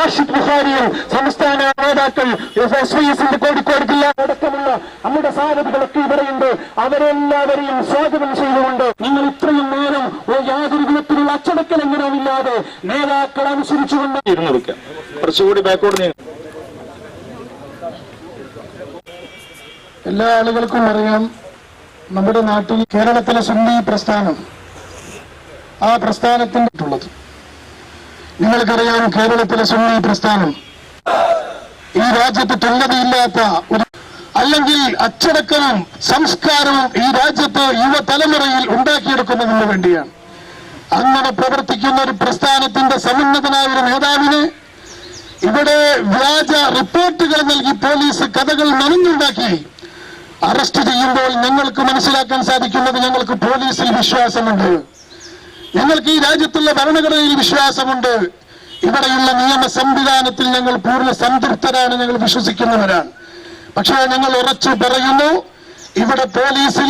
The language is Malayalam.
റാഷിദ് ബുഖാരിയും സംസ്ഥാന നേതാക്കൾ SYS കോഴിക്കോട് ജില്ല അടക്കമുള്ള നമ്മുടെ സാരഥികളൊക്കെ ഇവിടെയുണ്ട്. അവരെല്ലാവരെയും സ്വാഗതം ചെയ്തുകൊണ്ട് നിങ്ങൾ ഇത്രയും നേരം യാതൊരു വിധത്തിലുള്ള അച്ചടക്കലംഘനമില്ലാതെ നേതാക്കൾ അനുസരിച്ചുകൊണ്ട് ഇരുന്ന് വെക്കാം. കുറച്ചുകൂടി ബാക്കോട് നീങ്ങും. എല്ലാ ആളുകൾക്കും അറിയാം, നമ്മുടെ നാട്ടിൽ കേരളത്തിലെ സുന്നി പ്രസ്ഥാനം ആ പ്രസ്ഥാനത്തിന്റെ ഉള്ളത്. നിങ്ങൾക്കറിയാം, കേരളത്തിലെ സുന്നി പ്രസ്ഥാനം ഈ രാജ്യത്ത് തുല്യതയില്ലാത്ത ഒരു അല്ലെങ്കിൽ അച്ചടക്കവും സംസ്കാരവും ഈ രാജ്യത്ത് യുവതലമുറയിൽ ഉണ്ടാക്കിയെടുക്കുന്നതിന് വേണ്ടിയാണ്. അങ്ങനെ പ്രവർത്തിക്കുന്ന ഒരു പ്രസ്ഥാനത്തിന്റെ സമുന്നതനായ ഒരു നേതാവിന് ഇവിടെ വ്യാജ റിപ്പോർട്ടുകൾ നൽകി പോലീസ് കഥകൾ നനഞ്ഞുണ്ടാക്കി അറസ്റ്റ് ചെയ്യുമ്പോൾ ഞങ്ങൾക്ക് മനസ്സിലാക്കാൻ സാധിക്കുന്നത്, ഞങ്ങൾക്ക് പോലീസിൽ വിശ്വാസമുണ്ട്, ഞങ്ങൾക്ക് ഈ രാജ്യത്തുള്ള ഭരണഘടനയിൽ വിശ്വാസമുണ്ട്, ഇവിടെയുള്ള നിയമ സംവിധാനത്തിൽ ഞങ്ങൾ പൂർണ്ണ സംതൃപ്തരാണ്, ഞങ്ങൾ വിശ്വസിക്കുന്നവരാണ്. പക്ഷേ ഞങ്ങൾ ഉറച്ചു പറയുന്നു, ഇവിടെ പോലീസിൽ